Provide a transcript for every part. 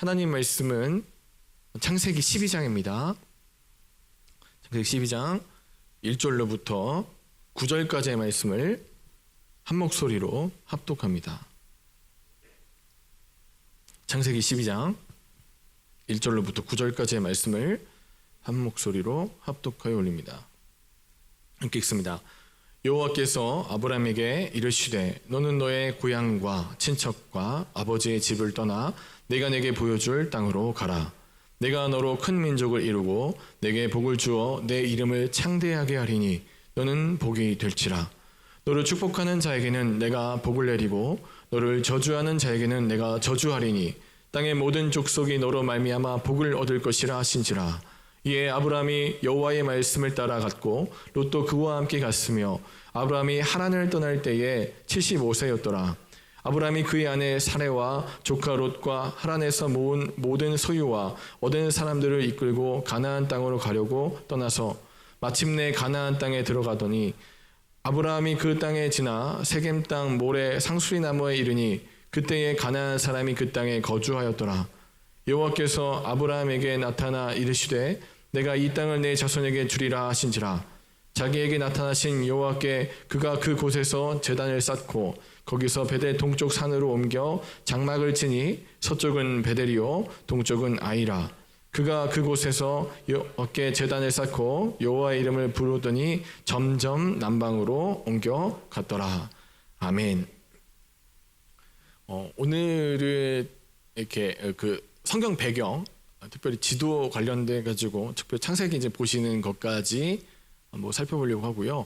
하나님 말씀은 창세기 12장입니다. 창세기 12장 1절로부터 9절까지의 말씀을 한 목소리로 합독합니다. 창세기 12장 1절로부터 9절까지의 말씀을 한 목소리로 합독하여 올립니다. 함께 읽습니다. 여호와께서 아브라함에게 이르시되 너는 너의 고향과 친척과 아버지의 집을 떠나 내가 내게 보여줄 땅으로 가라. 내가 너로 큰 민족을 이루고 내게 복을 주어 내 이름을 창대하게 하리니 너는 복이 될지라. 너를 축복하는 자에게는 내가 복을 내리고 너를 저주하는 자에게는 내가 저주하리니 땅의 모든 족속이 너로 말미암아 복을 얻을 것이라 하신지라. 이에 아브라함이 여호와의 말씀을 따라 갔고 롯도 그와 함께 갔으며 아브라함이 하란을 떠날 때에 75세였더라. 아브라함이 그의 아내 사레와 조카 롯과 하란에서 모은 모든 소유와 얻은 사람들을 이끌고 가나안 땅으로 가려고 떠나서 마침내 가나안 땅에 들어가더니 아브라함이 그 땅에 지나 세겜 땅 모래 상수리 나무에 이르니 그때에 가나안 사람이 그 땅에 거주하였더라. 여호와께서 아브라함에게 나타나 이르시되 내가 이 땅을 내 자손에게 주리라 하신지라. 자기에게 나타나신 여호와께 그가 그곳에서 제단을 쌓고 거기서 베델 동쪽 산으로 옮겨 장막을 치니 서쪽은 베델이요 동쪽은 아이라. 그가 그곳에서 여호와께 제단을 쌓고 여호와의 이름을 부르더니 점점 남방으로 옮겨 갔더라. 아멘. 오늘은 이렇게 그 성경 배경, 특별히 지도 관련돼 가지고 특별히 창세기 이제 보시는 것까지 뭐 살펴보려고 하고요.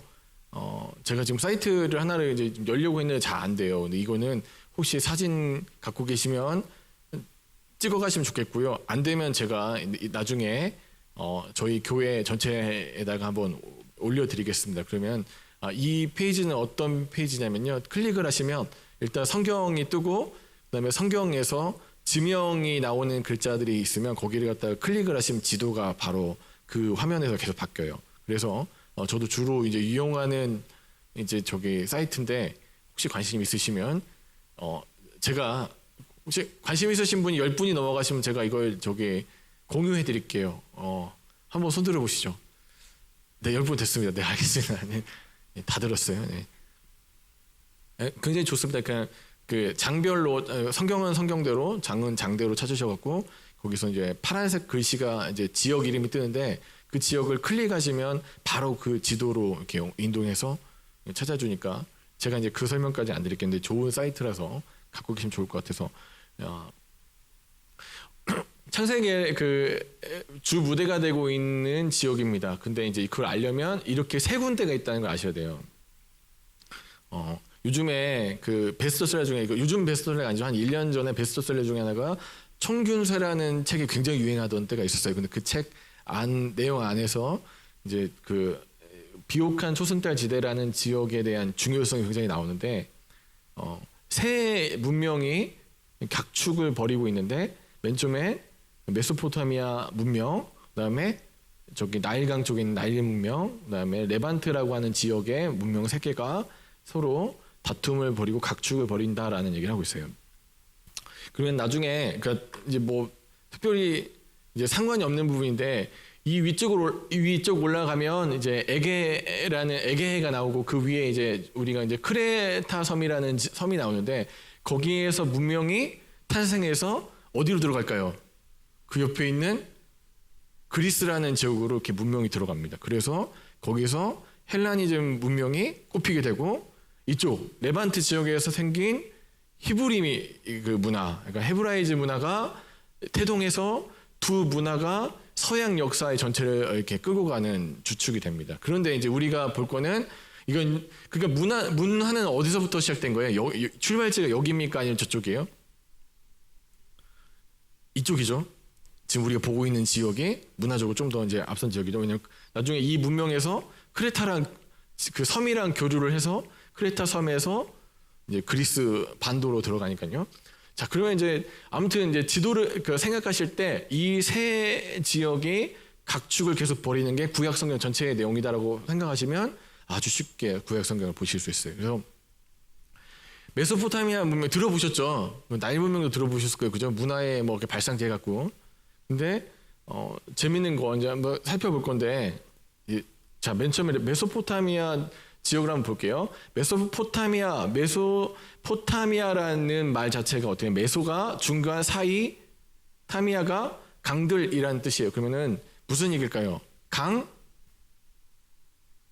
제가 지금 사이트를 하나를 이제 좀 열려고 했는데 잘 안 돼요. 근데 이거는 혹시 사진 갖고 계시면 찍어 가시면 좋겠고요. 안 되면 제가 나중에 저희 교회 전체에다가 한번 올려드리겠습니다. 그러면 이 페이지는 어떤 페이지냐면요. 클릭을 하시면 일단 성경이 뜨고 그다음에 성경에서 지명이 나오는 글자들이 있으면 거기를 갖다가 클릭을 하시면 지도가 바로 그 화면에서 계속 바뀌어요. 그래서 저도 주로 이제 이용하는 이제 저기 사이트인데 혹시 관심 있으시면 제가 혹시 관심 있으신 분이 10분이 넘어가시면 제가 이걸 저기 공유해 드릴게요. 한번 손 들어 보시죠. 네, 10분 됐습니다. 네, 알겠습니다. 네, 다 들었어요. 네. 굉장히 좋습니다. 그냥 그 장별로 성경은 성경대로 장은 장대로 찾으셔갖고 거기서 이제 파란색 글씨가 이제 지역 이름이 뜨는데 그 지역을 클릭하시면 바로 그 지도로 이렇게 인도해서 찾아주니까 제가 이제 그 설명까지 안 드리겠는데 좋은 사이트라서 갖고 계시면 좋을 것 같아서 창세기의 그 주 무대가 되고 있는 지역입니다. 근데 이제 그걸 알려면 이렇게 세 군데가 있다는 걸 아셔야 돼요. 요즘에 그 베스트셀러 중에 요즘 베스트셀러가 아니죠. 한 1년 전에 베스트셀러 중에 하나가 청균쇠라는 책이 굉장히 유행하던 때가 있었어요. 근데 그 책 내용 안에서 이제 그 비옥한 초승달 지대라는 지역에 대한 중요성이 굉장히 나오는데 세 문명이 각축을 벌이고 있는데 맨 처음에 메소포타미아 문명, 그다음에 저기 나일강 쪽에 있는 나일 문명, 그다음에 레반트라고 하는 지역의 문명 세 개가 서로 다툼을 벌이고 각축을 벌인다라는 얘기를 하고 있어요. 그러면 나중에 그러니까 이제 뭐 특별히 이제 상관이 없는 부분인데 이 위쪽 올라가면 이제 에게해가 나오고 그 위에 이제 우리가 이제 크레타 섬이라는 섬이 나오는데 거기에서 문명이 탄생해서 어디로 들어갈까요? 그 옆에 있는 그리스라는 지역으로 이렇게 문명이 들어갑니다. 그래서 거기서 헬라니즘 문명이 꼽히게 되고 이쪽 레반트 지역에서 생긴 히브리 그 문화, 그러니까 헤브라이즈 문화가 태동해서 두 문화가 서양 역사의 전체를 이렇게 끌고 가는 주축이 됩니다. 그런데 이제 우리가 볼 거는 이건 그러니까 문화는 어디서부터 시작된 거예요? 출발지가 여기입니까? 아니면 저쪽이에요? 이쪽이죠. 지금 우리가 보고 있는 지역이 문화적으로 좀 더 이제 앞선 지역이죠. 왜냐면 나중에 이 문명에서 크레타랑 그 섬이랑 교류를 해서 크레타 섬에서 이제 그리스 반도로 들어가니까요. 자, 그러면 이제 아무튼 이제 지도를 생각하실 때 이 세 지역이 각축을 계속 벌이는 게 구약 성경 전체의 내용이다라고 생각하시면 아주 쉽게 구약 성경을 보실 수 있어요. 그래서 메소포타미아 문명 들어보셨죠? 나일 문명도 들어보셨을 거예요, 그죠? 문화의 뭐 이렇게 발상제 갖고. 근데 재밌는 거 이제 한번 살펴볼 건데, 자, 맨 처음에 메소포타미아 지역을 한번 볼게요. 메소포타미아라는 말 자체가 어떻게 메소가 중간 사이, 타미아가 강들이라는 뜻이에요. 그러면은 무슨 얘기일까요? 강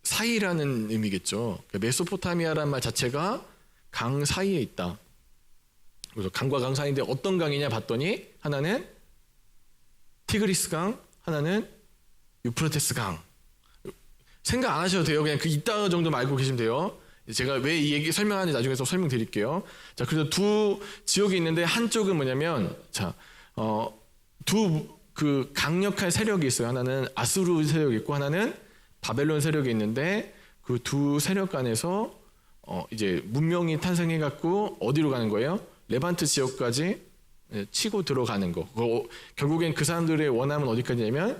사이라는 의미겠죠. 메소포타미아라는 말 자체가 강 사이에 있다. 그래서 강과 강 사이인데 어떤 강이냐 봤더니 하나는 티그리스 강, 하나는 유프라테스 강. 생각 안 하셔도 돼요. 그냥 그 이따 정도만 알고 계시면 돼요. 제가 왜 이 얘기 설명하는지 나중에 또 설명드릴게요. 자, 그래서 두 지역이 있는데 한쪽은 뭐냐면, 자, 두 그 강력한 세력이 있어요. 하나는 아수르 세력이 있고 하나는 바벨론 세력이 있는데 그 두 세력 간에서 이제 문명이 탄생해갖고 어디로 가는 거예요? 레반트 지역까지 치고 들어가는 거. 결국엔 그 사람들의 원함은 어디까지냐면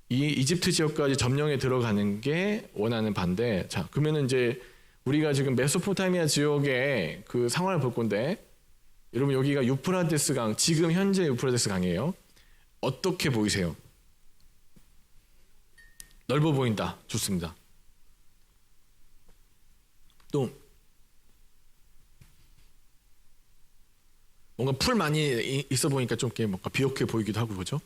이 이집트 지역까지 점령에 들어가는 게 원하는 반대. 자, 그러면은 이제 우리가 지금 메소포타미아 지역의 그 상황을 볼 건데, 여러분 여기가 유프라테스 강, 지금 현재 유프라테스 강이에요. 어떻게 보이세요? 넓어 보인다. 좋습니다. 또 뭔가 풀 많이 있어 보니까 좀 뭔가 비옥해 보이기도 하고, 그죠?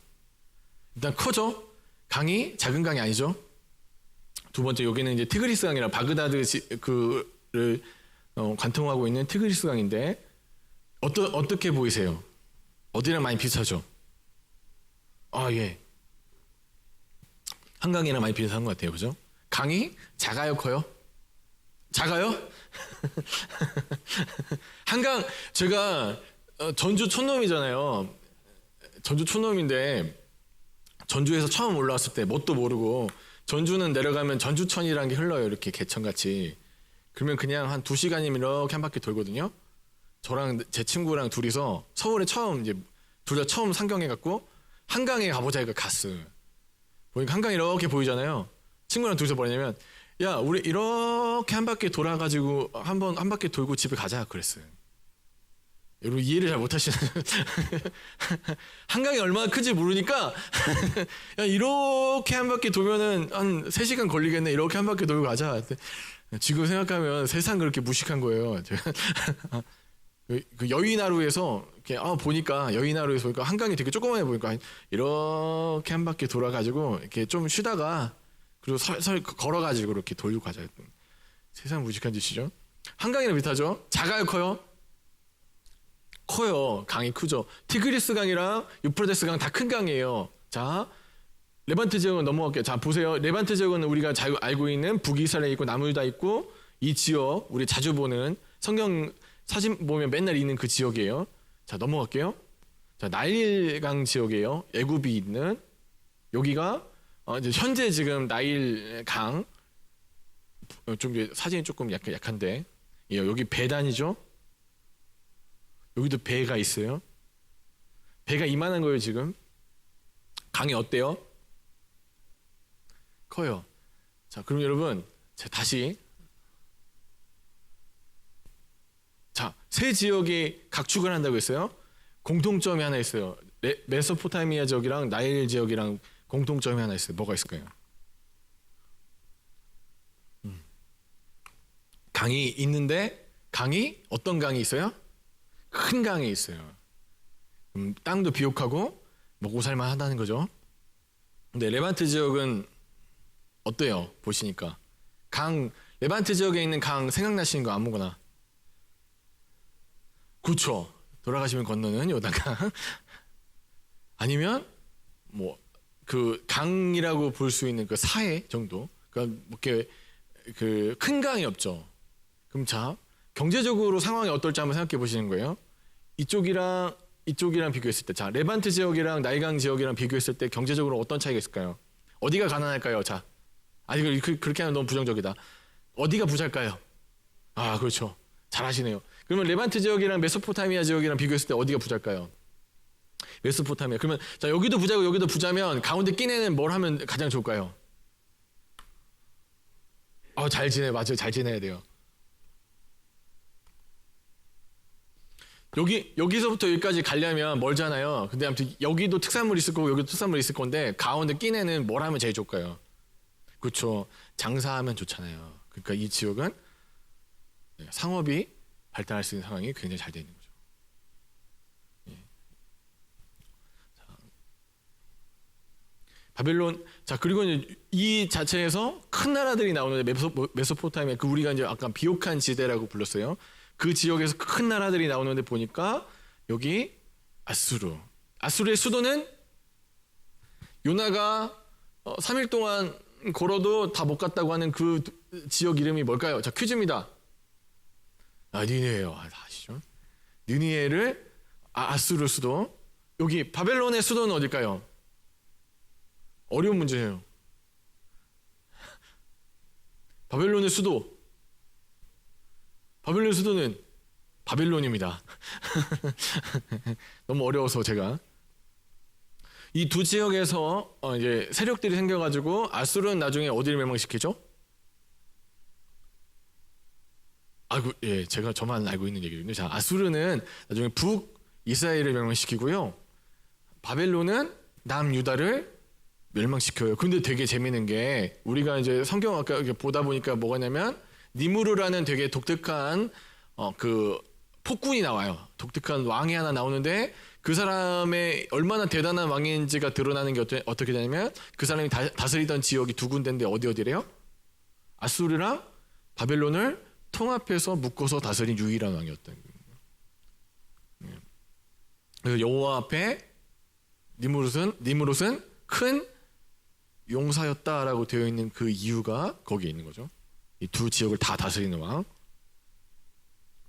일단 커져. 강이 작은 강이 아니죠. 두 번째, 여기는 이제 티그리스 강이라 바그다드 그를 관통하고 있는 티그리스 강인데 어떻게 보이세요? 어디랑 많이 비슷하죠? 아, 예. 한강이랑 많이 비슷한 것 같아요, 그죠? 강이 작아요, 커요? 작아요? 한강, 제가 전주 촌놈이잖아요. 전주 촌놈인데 전주에서 처음 올라왔을 때 뭣도 모르고, 전주는 내려가면 전주천이라는 게 흘러요, 이렇게 개천같이. 그러면 그냥 한 2시간이면 이렇게 한 바퀴 돌거든요. 저랑 제 친구랑 둘이서 서울에 처음 이제 둘 다 처음 상경해갖고 한강에 가보자 이거 갔어. 보니까 한강 이렇게 보이잖아요. 친구랑 둘이서 뭐냐면, 야, 우리 이렇게 한 바퀴 돌아가지고 한 바퀴 돌고 집에 가자 그랬어요. 여러분 이해를 잘 못하시는 한강이 얼마나 큰지 모르니까 야, 이렇게 한 바퀴 돌면은 한 3시간 걸리겠네. 이렇게 한 바퀴 돌고 가자. 지금 생각하면 세상 그렇게 무식한 거예요. 제가 그 여의나루에서 이렇게 보니까 여의나루에서 보니까 한강이 되게 조그만해 보니까 이렇게 한 바퀴 돌아가지고 이렇게 좀 쉬다가 그리고 설설 걸어가지고 이렇게 돌고 가자. 세상 무식한 짓이죠. 한강이랑 비슷하죠. 작아요, 커요? 커요. 강이 크죠. 티그리스 강이랑 유프라테스 강 다 큰 강이에요. 자, 레반트 지역은 넘어갈게요. 자, 보세요. 레반트 지역은 우리가 잘 알고 있는 북이스라엘 있고 남유다 있고 이 지역 우리 자주 보는 성경 사진 보면 맨날 있는 그 지역이에요. 자, 넘어갈게요. 자, 나일강 지역이에요. 애굽이 있는 여기가 이제 현재 지금 나일강 좀 사진이 조금 약한데 여기 배단이죠. 여기도 배가 있어요. 배가 이만한 거예요, 지금. 강이 어때요? 커요. 자, 그럼 여러분, 다시. 자, 세 지역이 각축을 한다고 했어요. 공통점이 하나 있어요. 메소포타미아 지역이랑 나일 지역이랑 공통점이 하나 있어요. 뭐가 있을까요? 강이 있는데, 강이 어떤 강이 있어요? 큰 강이 있어요. 땅도 비옥하고 먹고 살만 하다는 거죠. 근데 레반트 지역은 어때요? 보시니까 레반트 지역에 있는 강 생각나시는 거 아무거나. 그렇죠. 돌아가시면 건너는 요단강. 아니면 뭐 그 강이라고 볼 수 있는 그 사해 정도. 그러니까 뭐 이렇게 그 큰 강이 없죠. 그럼 자, 경제적으로 상황이 어떨지 한번 생각해 보시는 거예요. 이쪽이랑 비교했을 때, 자, 레반트 지역이랑 나일강 지역이랑 비교했을 때 경제적으로 어떤 차이가 있을까요? 어디가 가난할까요? 자, 아니 그렇게 하면 너무 부정적이다. 어디가 부자일까요? 아, 그렇죠. 잘하시네요. 그러면 레반트 지역이랑 메소포타미아 지역이랑 비교했을 때 어디가 부자일까요? 메소포타미아. 그러면 자, 여기도 부자고 여기도 부자면 가운데 낀 애는 뭘 하면 가장 좋을까요? 잘 지내. 맞아요. 잘 지내야 돼요. 여기서부터 여기까지 가려면 멀잖아요. 근데 아무튼 여기도 특산물이 있을 거고 여기도 특산물이 있을 건데 가운데 낀 애는 뭘 하면 제일 좋을까요? 그렇죠. 장사하면 좋잖아요. 그러니까 이 지역은 상업이 발달할 수 있는 상황이 굉장히 잘 되어 있는 거죠. 예. 자, 바벨론. 자, 그리고 이제 이 자체에서 큰 나라들이 나오는데 메소포타미아, 그 우리가 이제 아까 비옥한 지대라고 불렀어요. 그 지역에서 큰 나라들이 나오는데 보니까 여기 아수르의 수도는 요나가 3일 동안 걸어도 다 못 갔다고 하는 그 지역 이름이 뭘까요? 자, 퀴즈입니다. 니느웨예요. 다 아시죠? 니느웨를 아수르 수도. 여기 바벨론의 수도는 어딜까요? 어려운 문제예요. 바벨론의 수도는 바빌론입니다. 너무 어려워서 제가 이 두 지역에서 이제 세력들이 생겨가지고 아수르는 나중에 어디를 멸망시키죠? 예, 저만 알고 있는 얘기거든요. 자, 아수르는 나중에 북 이스라엘을 멸망시키고요. 바벨론은 남 유다를 멸망시켜요. 근데 되게 재밌는 게 우리가 이제 성경 아까 이렇게 보다 보니까 뭐가 냐면 니무르라는 되게 독특한 그 폭군이 나와요. 독특한 왕이 하나 나오는데 그 사람의 얼마나 대단한 왕인지가 드러나는 게 어떻게 되냐면 그 사람이 다스리던 지역이 두 군데인데 어디래요? 아수르랑 바벨론을 통합해서 묶어서 다스린 유일한 왕이었던 거예요. 그래서 여호와 앞에 니무롯은 큰 용사였다라고 되어 있는 그 이유가 거기에 있는 거죠. 이 두 지역을 다 다스리는 왕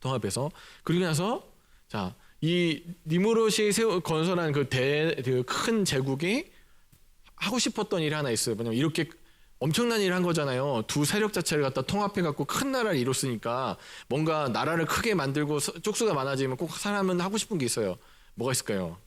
통합해서. 그리고 나서 자, 이 니무롯이 건설한 그 큰 제국이 하고 싶었던 일이 하나 있어요. 뭐냐면 이렇게 엄청난 일을 한 거잖아요. 두 세력 자체를 갖다 통합해 갖고 큰 나라를 이뤘으니까 뭔가 나라를 크게 만들고 쪽수가 많아지면 꼭 사람은 하고 싶은 게 있어요. 뭐가 있을까요?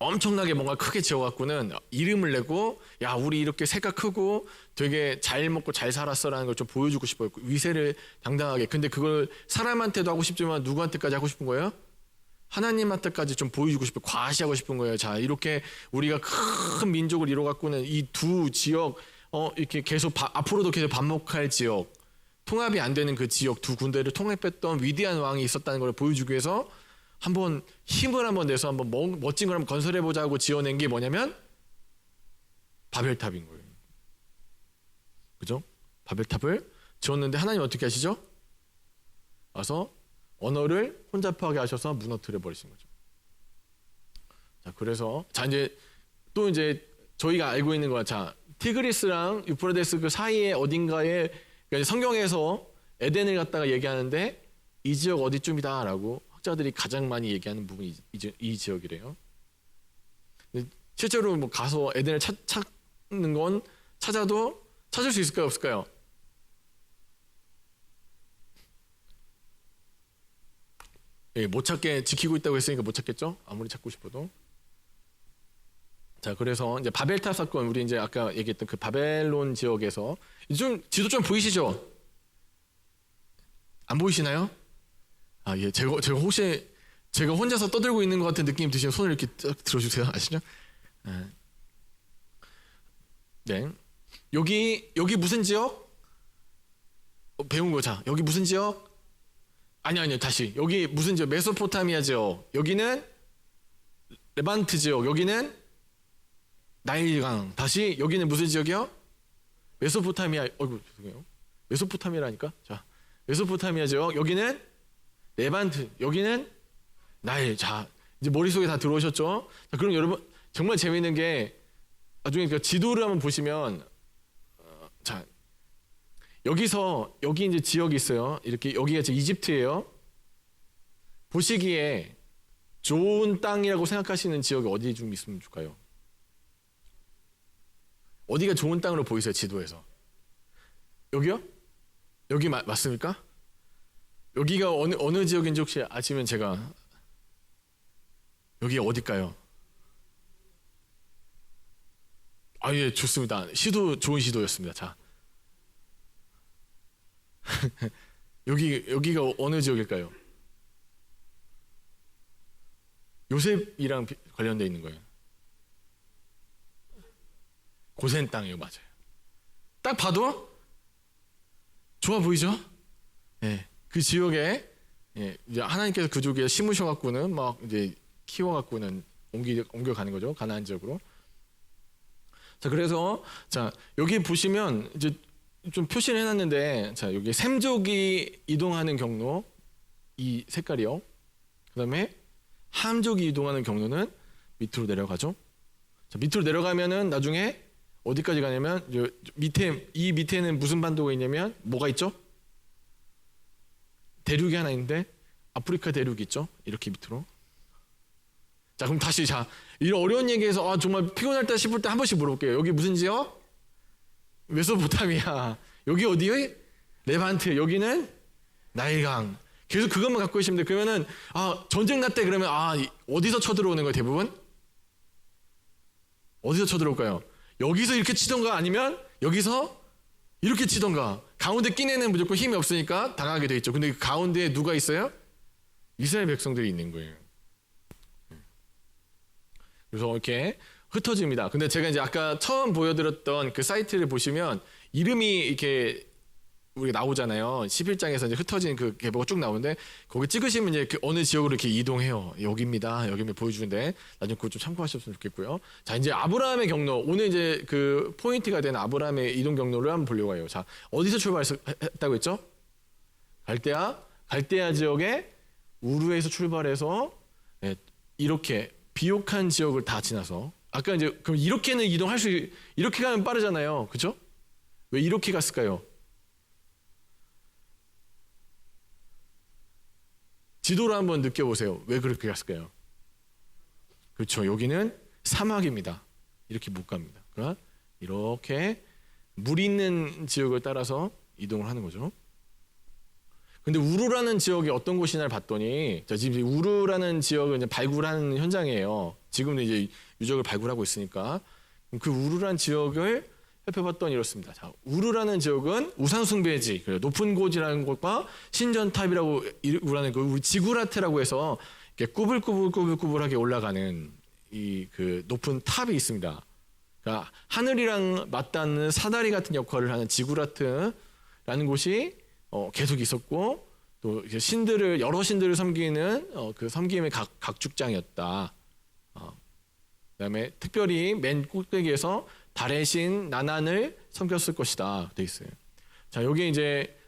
엄청나게 뭔가 크게 지어갖고는 이름을 내고 야, 우리 이렇게 새가 크고 되게 잘 먹고 잘 살았어라는 걸 좀 보여주고 싶어요. 위세를 당당하게. 근데 그걸 사람한테도 하고 싶지만 누구한테까지 하고 싶은 거예요? 하나님한테까지 좀 보여주고 싶어요. 과시하고 싶은 거예요. 자, 이렇게 우리가 큰 민족을 이뤄갖고는 이 두 지역 이렇게 계속 앞으로도 계속 반복할 지역, 통합이 안 되는 그 지역 두 군데를 통합했던 위대한 왕이 있었다는 걸 보여주기 위해서 한번 힘을 한번 내서 한번 멋진 걸 한번 건설해보자 하고 지어낸 게 뭐냐면 바벨탑인 거예요. 그죠? 바벨탑을 지었는데 하나님 어떻게 하시죠? 와서 언어를 혼잡하게 하셔서 무너뜨려 버리신 거죠. 자, 그래서 이제 또 이제 저희가 알고 있는 거야. 자, 티그리스랑 유프라데스 그 사이에 어딘가에 그러니까 성경에서 에덴을 갖다가 얘기하는데 이 지역 어디쯤이다라고 학자들이 가장 많이 얘기하는 부분이 이 지역이래요. 실제로 뭐 가서 에덴을 찾는 건 찾아도 찾을 수 있을까요, 없을까요? 예, 못 찾게 지키고 있다고 했으니까 못 찾겠죠? 아무리 찾고 싶어도. 자, 그래서 이제 바벨탑 사건, 우리 이제 아까 얘기했던 그 바벨론 지역에서 좀 지도 좀 보이시죠? 안 보이시나요? 예, 제가 혹시 제가 혼자서 떠들고 있는 것 같은 느낌 드시면 손을 이렇게 딱 들어주세요. 아시죠? 네. 여기 무슨 지역? 배운 거. 자, 여기 무슨 지역? 아니요, 다시. 여기 무슨 지역? 메소포타미아 지역. 여기는 레반트 지역. 여기는 나일강. 다시 여기는 무슨 지역이요? 메소포타미아. 죄송해요. 메소포타미아라니까. 자, 메소포타미아 지역. 여기는 레반트. 여기는 나일. 자, 이제 머릿속에 다 들어오셨죠? 자, 그럼 여러분 정말 재미있는 게 나중에 그 지도를 한번 보시면 자, 여기 이제 지역이 있어요. 이렇게 여기가 이제 이집트예요. 보시기에 좋은 땅이라고 생각하시는 지역이 어디 좀 있으면 좋을까요? 어디가 좋은 땅으로 보이세요, 지도에서? 여기요? 여기 맞습니까? 여기가 어느 지역인지 혹시 아시면 제가 여기 어딜까요? 예, 좋습니다. 시도 좋은 시도였습니다. 자, 여기가 어느 지역일까요? 요셉이랑 관련돼 있는 거예요. 고센 땅이에요, 맞아요. 딱 봐도 좋아 보이죠? 예, 그 지역에 이제 하나님께서 그 지역에 심으셔갖고는 막 이제 키워갖고는 옮겨가는 거죠, 가나안 지역으로. 자, 그래서 자 여기 보시면 이제 좀 표시를 해놨는데, 자 여기 셈족이 이동하는 경로 이 색깔이요. 그다음에 함족이 이동하는 경로는 밑으로 내려가죠. 자, 밑으로 내려가면은 나중에 어디까지 가냐면 이 밑에는 무슨 반도가 있냐면 뭐가 있죠? 대륙이 하나 있는데 아프리카 대륙이 있죠. 이렇게 밑으로. 자, 그럼 다시 이런 어려운 얘기에서 정말 피곤할 때 싶을 때 한 번씩 물어볼게요. 여기 무슨 지역? 메소포타미아. 여기 어디요? 레반트. 여기는 나일강. 계속 그것만 갖고 계시면 돼요. 그러면은 전쟁 났대 그러면 어디서 쳐들어오는 거예요, 대부분? 어디서 쳐들어올까요? 여기서 이렇게 치던가 아니면 여기서 이렇게 치던가. 가운데 낀 애는 무조건 힘이 없으니까 당하게 돼 있죠. 근데 그 가운데에 누가 있어요? 이스라엘 백성들이 있는 거예요. 그래서 이렇게 흩어집니다. 근데 제가 이제 아까 처음 보여드렸던 그 사이트를 보시면 이름이 이렇게 우리가 나오잖아요. 11장에서 이제 흩어진 그 계보가 쭉 나오는데 거기 찍으시면 이제 그 어느 지역으로 이렇게 이동해요. 여기입니다. 여기면 보여주는데 나중에 그거 좀 참고하셨으면 좋겠고요. 자, 이제 아브라함의 경로, 오늘 이제 그 포인트가 되는 아브라함의 이동 경로를 한번 보려고 해요. 자, 어디서 출발했다고 했죠? 갈대아 지역에 우르에서 출발해서 이렇게 비옥한 지역을 다 지나서, 아까 이제 그럼 이렇게는 이동할 이렇게 가면 빠르잖아요. 그죠? 왜 이렇게 갔을까요? 지도를 한번 느껴보세요. 왜 그렇게 갔을까요? 그렇죠. 여기는 사막입니다. 이렇게 못 갑니다. 그러나 이렇게 물 있는 지역을 따라서 이동을 하는 거죠. 근데 우르라는 지역이 어떤 곳이냐를 봤더니, 자, 지금 우르라는 지역을 이제 발굴하는 현장이에요. 지금은 이제 유적을 발굴하고 있으니까. 그 우르라는 지역을 살펴봤더니 이렇습니다. 자, 우르라는 지역은 우상숭배지, 높은 곳이라는 곳과 신전탑이라고 우라는 그 우리 지구라트라고 해서 이렇게 꾸불꾸불하게 올라가는 이 그 높은 탑이 있습니다. 그러니까 하늘이랑 맞닿는 사다리 같은 역할을 하는 지구라트라는 곳이 계속 있었고, 또 여러 신들을 섬기는 그 섬김의 각축장이었다. 그다음에 특별히 맨 꼭대기에서 달의 신 나난을 섬겼을 것이다 돼 있어요. 자, 여기 이제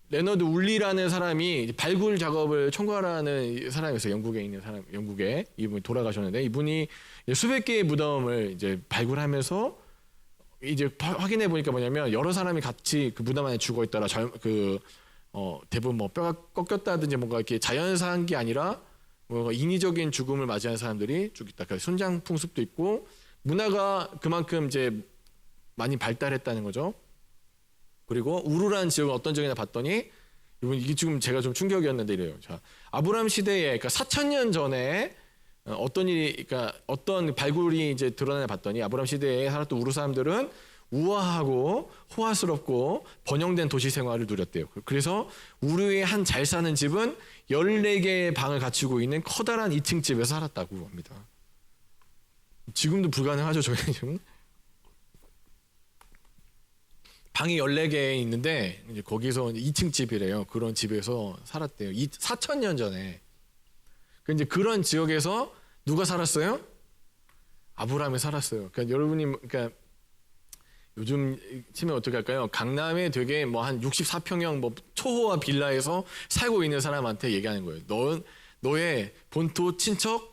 레너드 울리라는 사람이 발굴 작업을 총괄하는 사람이었어요. 영국에 있는 사람, 영국에 이분이 돌아가셨는데, 이분이 수백 개의 무덤을 이제 발굴하면서 이제 확인해 보니까 뭐냐면 여러 사람이 같이 그 무덤 안에 죽어 있더라. 대부분 뭐 뼈가 꺾였다든지 뭔가 이렇게 자연사한 게 아니라 뭔가 인위적인 죽음을 맞이한 사람들이 쭉 있다. 그러니까 순장 풍습도 있고 문화가 그만큼 이제 많이 발달했다는 거죠. 그리고 우르라는 지역은 어떤 지역이냐 봤더니 이게 지금 제가 좀 충격이었는데 이래요. 자, 아브라함 시대에, 그러니까 4,000년 전에 그러니까 어떤 발굴이 이제 드러나냐 봤더니 아브라함 시대에 살았던 우르 사람들은 우아하고 호화스럽고 번영된 도시 생활을 누렸대요. 그래서 우르의 한 잘 사는 집은 14개의 방을 갖추고 있는 커다란 2층 집에서 살았다고 합니다. 지금도 불가능하죠, 저희는 지금. 방이 14개 있는데 이제 거기서 2층 집이래요. 그런 집에서 살았대요. 4,000년 전에. 이제 그런 지역에서 누가 살았어요? 아브라함이 살았어요. 그러니까 여러분이 요즘 치면 어떻게 할까요? 강남에 되게 뭐 한 64평형 뭐 초호화 빌라에서 살고 있는 사람한테 얘기하는 거예요. 너의 본토 친척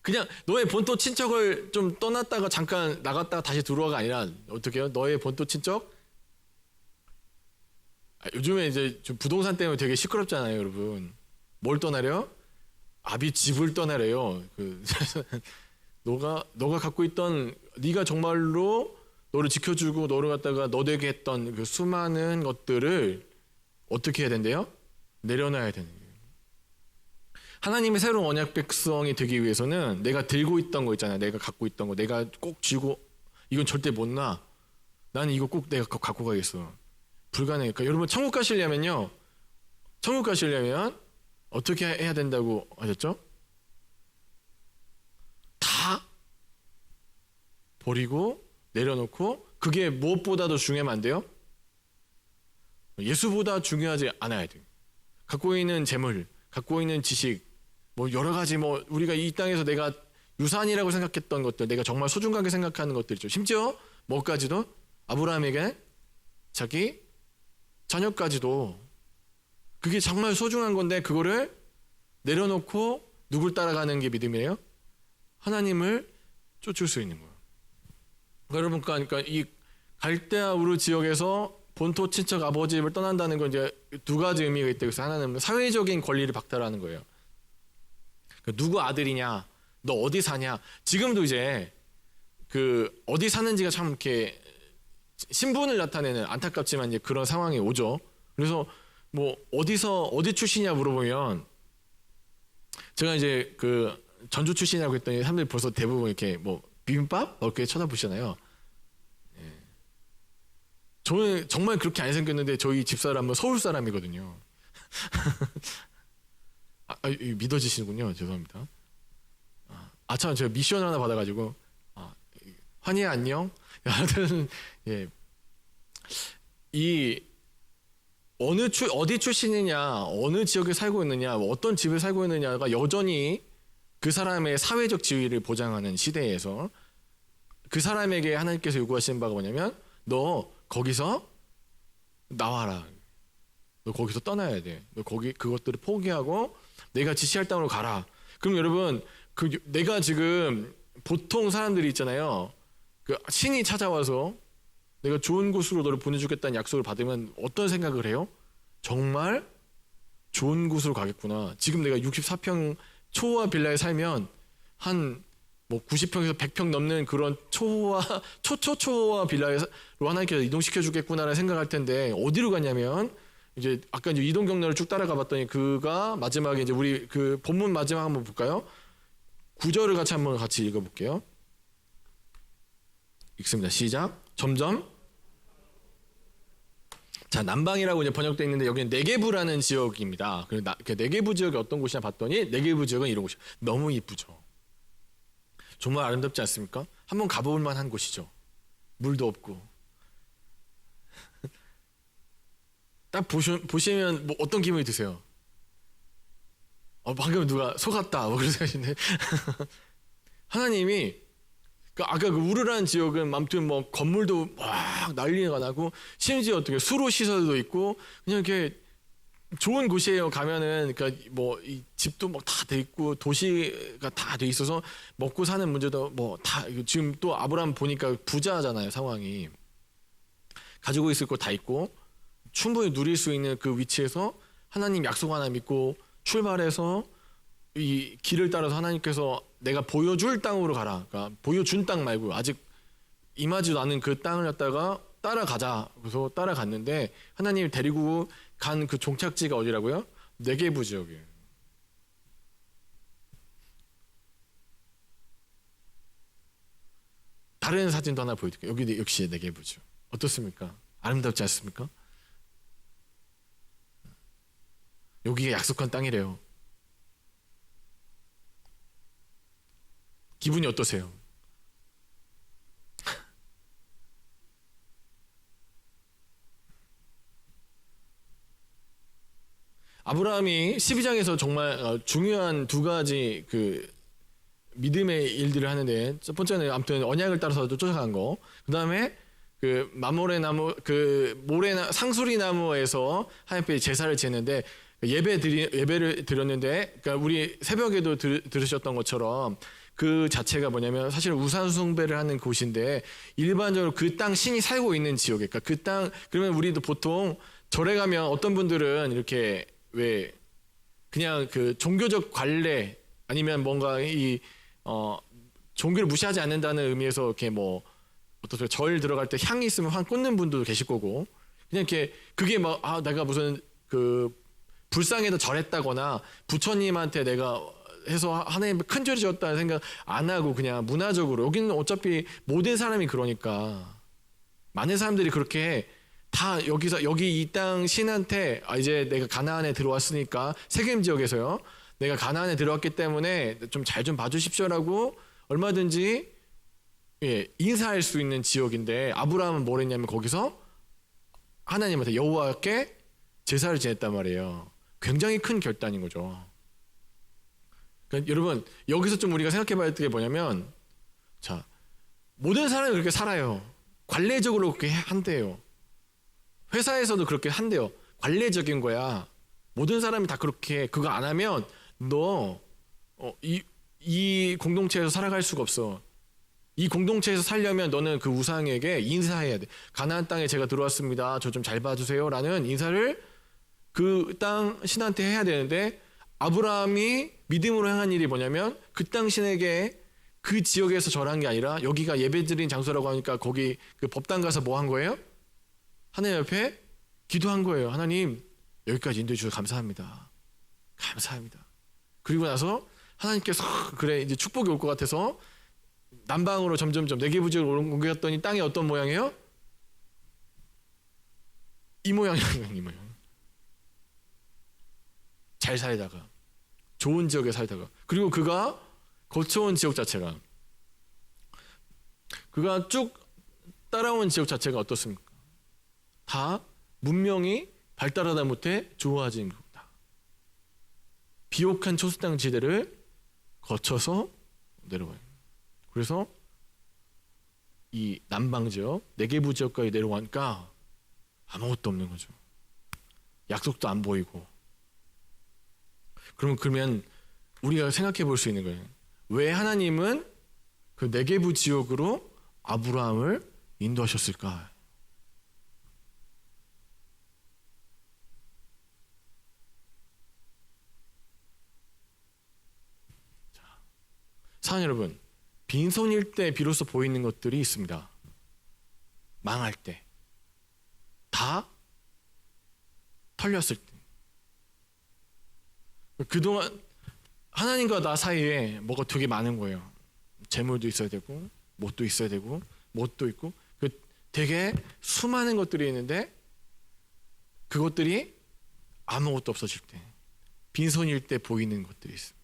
그냥 너의 본토 친척을 좀 떠났다가 잠깐 나갔다가 다시 들어와가 아니라 어떻게 해요? 너의 본토 친척? 요즘에 이제 좀 부동산 때문에 되게 시끄럽잖아요, 여러분. 뭘 떠나래요? 아비 집을 떠나래요. 너가 갖고 있던, 네가 정말로 너를 지켜주고 너를 갖다가 너 되게 했던 그 수많은 것들을 어떻게 해야 된대요? 내려놔야 되는 거예요. 하나님의 새로운 언약 백성이 되기 위해서는 내가 들고 있던 거 있잖아요. 내가 갖고 있던 거, 내가 꼭 쥐고 이건 절대 못 놔. 나는 이거 꼭 내가 갖고 가겠어. 불가능해요. 그러니까 여러분 천국 가시려면요. 천국 가시려면 어떻게 해야 된다고 하셨죠? 다 버리고 내려놓고 그게 무엇보다도 중요하면 안 돼요? 예수보다 중요하지 않아야 돼요. 갖고 있는 재물, 갖고 있는 지식, 뭐 여러 가지 뭐 우리가 이 땅에서 내가 유산이라고 생각했던 것들, 내가 정말 소중하게 생각하는 것들이죠. 심지어 뭐까지도 아브라함에게 자기 자녀까지도 그게 정말 소중한 건데 그거를 내려놓고 누굴 따라가는 게 믿음이에요? 하나님을 쫓을 수 있는 거예요. 여러분, 그러니까 이 갈대아 우르 지역에서 본토 친척 아버지 집을 떠난다는 건 이제 두 가지 의미가 있다. 그래서 하나는 사회적인 권리를 박탈하는 거예요. 그러니까 누구 아들이냐, 너 어디 사냐. 지금도 이제 그 어디 사는지가 참 이렇게 신분을 나타내는 안타깝지만 이제 그런 상황이 오죠. 그래서 뭐 어디 출신이냐 물어보면 제가 이제 그 전주 출신이라고 했더니 사람들이 벌써 대부분 이렇게 뭐 비빔밥 이렇게 쳐다보시잖아요. 저는 정말 그렇게 안 생겼는데 저희 집사람은 서울 사람이거든요. 믿어지시는군요. 죄송합니다. 참 제가 미션 하나 받아가지고 환희야 안녕. 하여튼 예. 이 어디 출신이냐, 어느 지역에 살고 있느냐, 어떤 집에 살고 있느냐가 여전히 그 사람의 사회적 지위를 보장하는 시대에서 그 사람에게 하나님께서 요구하시는 바가 뭐냐면 너 거기서 나와라. 너 거기서 떠나야 돼. 너 그것들을 포기하고 내가 지시할 땅으로 가라. 그럼 여러분 내가 지금 보통 사람들이 있잖아요. 그 신이 찾아와서 내가 좋은 곳으로 너를 보내주겠다는 약속을 받으면 어떤 생각을 해요? 정말 좋은 곳으로 가겠구나. 지금 내가 64평 초호화 빌라에 살면 한 뭐 90평에서 100평 넘는 그런 초호화 빌라로 하나님께서 이동시켜 주겠구나라는 생각할 텐데 어디로 가냐면 이제 아까 이제 이동 경로를 쭉 따라가 봤더니 그가 마지막에 이제 우리 그 본문 마지막 한번 볼까요? 9절을 같이 읽어볼게요. 읽습니다. 시작. 점점. 자, 남방이라고 이제 번역되어 있는데 여기는 네게부라는 지역입니다. 그 네게부 지역이 어떤 곳이냐 봤더니 네게부 지역은 이런 곳이에요. 너무 이쁘죠. 정말 아름답지 않습니까? 한번 가볼 만한 곳이죠. 물도 없고. 딱 보시면 뭐 어떤 기분이 드세요? 방금 누가 속았다 뭐 그런 생각인데 하나님이 아까 그 우르라는 지역은 아무튼 뭐 건물도 막 난리가 나고 심지어 어떻게 수로 시설도 있고 그냥 이렇게 좋은 곳이에요. 가면은 그러니까 뭐 이 집도 막 다 돼 있고 도시가 다 돼 있어서 먹고 사는 문제도 뭐 다 지금 또 아브라함 보니까 부자잖아요. 상황이 가지고 있을 거 다 있고 충분히 누릴 수 있는 그 위치에서 하나님 약속 하나 믿고 출발해서 이 길을 따라서 하나님께서 내가 보여줄 땅으로 가라. 그러니까 보여준 땅 말고 아직 임하지도 않은 그 땅을 갖다가 따라가자. 그래서 따라갔는데 하나님이 데리고 간 그 종착지가 어디라고요? 네게부 지역이에요. 다른 사진도 하나 보여드릴게요. 여기 역시 네게부죠. 어떻습니까? 아름답지 않습니까? 여기가 약속한 땅이래요. 기분이 어떠세요? 아브라함이 12장에서 정말 중요한 두 가지 그 믿음의 일들을 하는데 첫 번째는 아무튼 언약을 따라서 쫓아간 거. 그다음에 그 마모레 나무 그 상수리 나무에서 하나님께 제사를 지냈는데 예배를 드렸는데 그러니까 우리 새벽에도 들으셨던 것처럼 그 자체가 뭐냐면 사실 우상 숭배를 하는 곳인데 일반적으로 그 땅 신이 살고 있는 지역에 그러니까 그 땅 그러면 우리도 보통 절에 가면 어떤 분들은 이렇게 왜 그냥 그 종교적 관례 아니면 뭔가 종교를 무시하지 않는다는 의미에서 이렇게 뭐 어떠세요? 절 들어갈 때 향이 있으면 향 꽂는 분도 계실 거고 그냥 이렇게 그게 막 내가 무슨 그 불상에다 절했다거나 부처님한테 내가 해서 하나님 큰 죄를 지었다는 생각 안 하고 그냥 문화적으로 여기는 어차피 모든 사람이 그러니까 많은 사람들이 그렇게 다 여기 이 땅 신한테 이제 내가 가나안에 들어왔으니까 세겜 지역에서요. 내가 가나안에 들어왔기 때문에 좀 잘 좀 봐주십시오라고 얼마든지 인사할 수 있는 지역인데 아브라함은 뭘 했냐면 거기서 하나님한테 여호와께 제사를 지냈단 말이에요. 굉장히 큰 결단인 거죠. 그러니까 여러분 여기서 좀 우리가 생각해봐야 될 게 뭐냐면 자 모든 사람이 그렇게 살아요. 관례적으로 그렇게 한대요. 회사에서도 그렇게 한대요. 관례적인 거야. 모든 사람이 다 그렇게 그거 안 하면 너 이 공동체에서 살아갈 수가 없어. 이 공동체에서 살려면 너는 그 우상에게 인사해야 돼. 가나안 땅에 제가 들어왔습니다. 저 좀 잘 봐주세요. 라는 인사를 그 땅 신한테 해야 되는데 아브라함이 믿음으로 행한 일이 뭐냐면 그 땅 신에게 그 지역에서 절한 게 아니라 여기가 예배드린 장소라고 하니까 거기 그 법당 가서 뭐 한 거예요? 하나님 옆에 기도한 거예요. 하나님 여기까지 인도해 주셔서 감사합니다. 감사합니다. 그리고 나서 하나님께서 그래 이제 축복이 올 것 같아서 남방으로 점점점 네게부지로 옮겼더니 땅이 어떤 모양이에요? 이 모양이에요. 이 모양. 잘 살다가 좋은 지역에 살다가 그리고 그가 거쳐온 지역 자체가 그가 쭉 따라온 지역 자체가 어떻습니까? 다 문명이 발달하다 못해 좋아진 겁니다. 비옥한 초수땅 지대를 거쳐서 내려와요. 그래서 이 남방 지역, 네게부 지역까지 내려가니까 아무것도 없는 거죠. 약속도 안 보이고. 그러면 우리가 생각해 볼 수 있는 거예요. 왜 하나님은 그 네게부 지역으로 아브라함을 인도하셨을까? 사랑하는 여러분, 빈손일 때 비로소 보이는 것들이 있습니다. 망할 때, 다 털렸을 때. 그동안 하나님과 나 사이에 뭐가 되게 많은 거예요. 재물도 있어야 되고, 뭣도 있어야 되고, 뭣도 있고, 되게 수많은 것들이 있는데 그것들이 아무것도 없어질 때, 빈손일 때 보이는 것들이 있어요.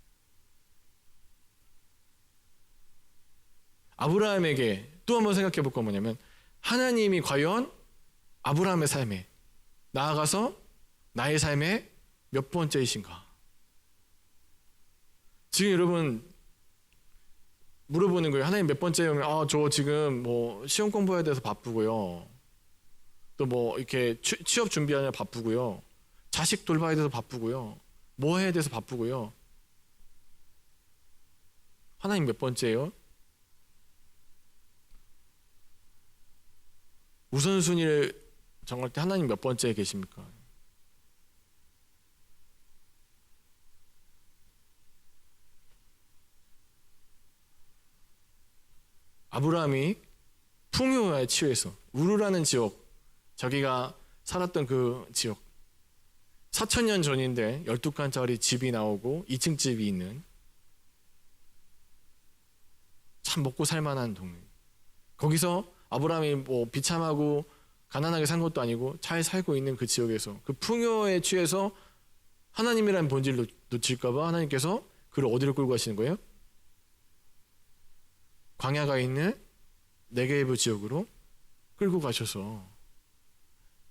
아브라함에게 또 한번 생각해 볼 건 뭐냐면 하나님이 과연 아브라함의 삶에 나아가서 나의 삶에 몇 번째이신가? 지금 여러분 물어보는 거예요. 하나님 몇 번째면 저 지금 뭐 시험 공부해야 돼서 바쁘고요. 또 뭐 이렇게 취업 준비하느라 바쁘고요. 자식 돌봐야 돼서 바쁘고요. 뭐 해야 돼서 바쁘고요. 하나님 몇 번째예요? 우선순위를 정할 때 하나님 몇 번째에 계십니까? 아브라함이 풍요에 취해서 우르라는 지역, 자기가 살았던 그 지역 4,000년 전인데 12칸짜리 집이 나오고 2층 집이 있는 참 먹고 살만한 동네. 거기서 아브라함이 뭐 비참하고 가난하게 산 것도 아니고 잘 살고 있는 그 지역에서 그 풍요에 취해서 하나님이라는 본질을 놓칠까봐 하나님께서 그를 어디로 끌고 가시는 거예요? 광야가 있는 네게브 지역으로 끌고 가셔서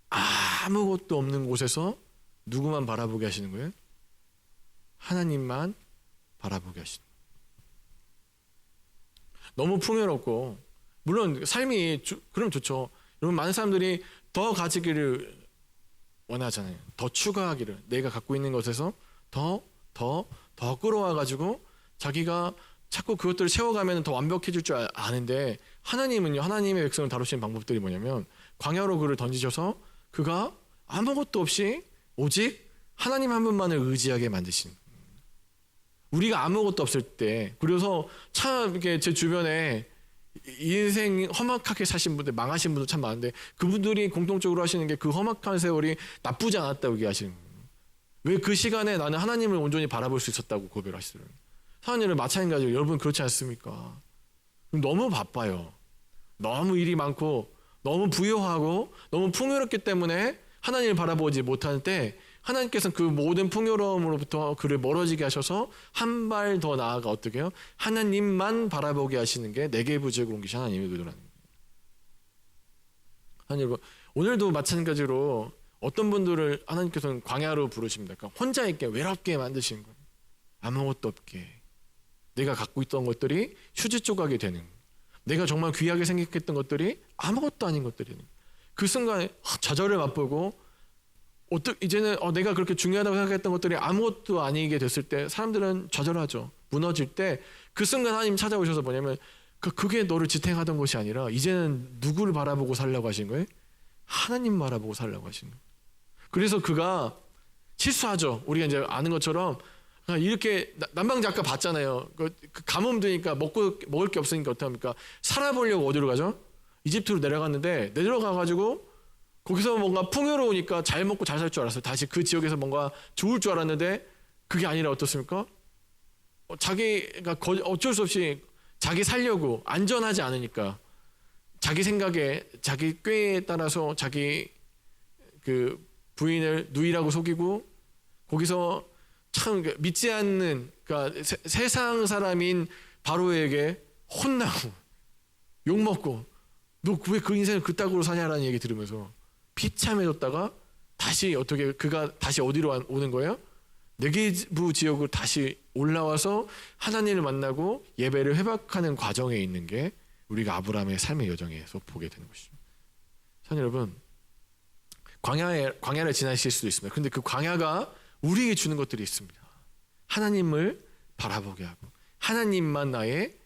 아무것도 없는 곳에서 누구만 바라보게 하시는 거예요? 하나님만 바라보게 하시는 거예요. 너무 풍요롭고 물론 삶이 그럼 좋죠. 여러분 많은 사람들이 더 가지기를 원하잖아요. 더 추가하기를 내가 갖고 있는 것에서 더 끌어와 가지고 자기가 자꾸 그것들을 채워가면 더 완벽해질 줄 아는데 하나님은요. 하나님의 백성을 다루시는 방법들이 뭐냐면 광야로 그를 던지셔서 그가 아무것도 없이 오직 하나님 한 분만을 의지하게 만드시는 거예요. 우리가 아무것도 없을 때 그래서 참 이렇게 제 주변에 인생 험악하게 사신 분들 망하신 분들 참 많은데 그분들이 공통적으로 하시는 게 그 험악한 세월이 나쁘지 않았다고 얘기하시는 거예요. 왜 그 시간에 나는 하나님을 온전히 바라볼 수 있었다고 고백을 하시더라고요. 사람들은 마찬가지로 여러분 그렇지 않습니까? 너무 바빠요. 너무 일이 많고 너무 부유하고 너무 풍요롭기 때문에 하나님을 바라보지 못할 때 하나님께서는 그 모든 풍요로움으로부터 그를 멀어지게 하셔서 한 발 더 나아가 어떻게 해요? 하나님만 바라보게 하시는 게 내게 부족을 옮기신 하나님의 의도라는 거예요. 하나님, 오늘도 마찬가지로 어떤 분들을 하나님께서는 광야로 부르십니다. 그러니까 혼자 있게 외롭게 만드시는 거예요. 아무것도 없게. 내가 갖고 있던 것들이 휴지 조각이 되는, 내가 정말 귀하게 생각했던 것들이 아무것도 아닌 것들이 그 순간에 좌절을 맛보고 이제는 내가 그렇게 중요하다고 생각했던 것들이 아무것도 아니게 됐을 때 사람들은 좌절하죠. 무너질 때 그 순간 하나님 찾아오셔서 뭐냐면 그게 너를 지탱하던 것이 아니라 이제는 누구를 바라보고 살라고 하신 거예요? 하나님 바라보고 살라고 하신 거예요. 그래서 그가 실수하죠. 우리가 이제 아는 것처럼 이렇게 남방자 아까 봤잖아요. 그 가뭄 드니까 먹을 게 없으니까 어떡합니까? 살아보려고 어디로 가죠? 이집트로 내려갔는데 내려가가지고 거기서 뭔가 풍요로우니까 잘 먹고 잘 살 줄 알았어요. 다시 그 지역에서 뭔가 좋을 줄 알았는데 그게 아니라 어떻습니까? 자기가 어쩔 수 없이 자기 살려고 안전하지 않으니까 자기 생각에 자기 꾀에 따라서 자기 그 부인을 누이라고 속이고 거기서 참 믿지 않는 그러니까 세상 사람인 바로에게 혼나고 욕먹고 너 왜 그 인생을 그따구로 사냐라는 얘기 들으면서 비참해졌다가 다시 어떻게 그가 다시 어디로 오는 거예요? 네게부 지역으로 다시 올라와서 하나님을 만나고 예배를 회복하는 과정에 있는 게 우리가 아브라함의 삶의 여정에서 보게 되는 것이죠. 자, 여러분, 광야를 지나실 수도 있습니다. 그런데 그 광야가 우리에게 주는 것들이 있습니다. 하나님을 바라보게 하고 하나님만 나의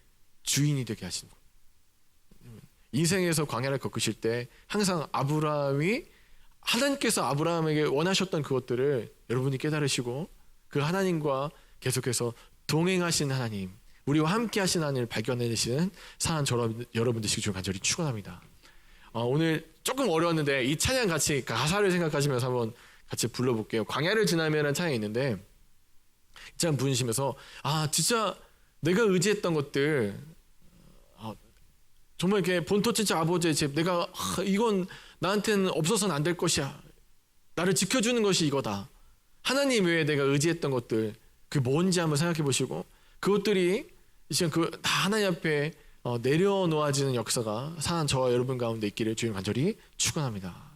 주인이 되게 하시는 것. 인생에서 광야를 겪으실 때 항상 하나님께서 아브라함에게 원하셨던 그것들을 여러분이 깨달으시고 그 하나님과 계속해서 동행하신 하나님, 우리와 함께 하신 하나님을 발견해내시는 사랑 여러분 되시기 주 간절히 축원합니다. 오늘 조금 어려웠는데 이 찬양 같이 가사를 생각하시면서 한번 같이 불러볼게요. 광야를 지나면은 찬양이 있는데 참 부르시면서 진짜 내가 의지했던 것들 정말 이렇게 본토 진짜 아버지의 집 내가 이건 나한테는 없어서는 안 될 것이야. 나를 지켜주는 것이 이거다. 하나님 외에 내가 의지했던 것들 그게 뭔지 한번 생각해 보시고 그것들이 이제 다 하나님 앞에 내려놓아지는 역사가 사는 저와 여러분 가운데 있기를 주님 간절히 축원합니다.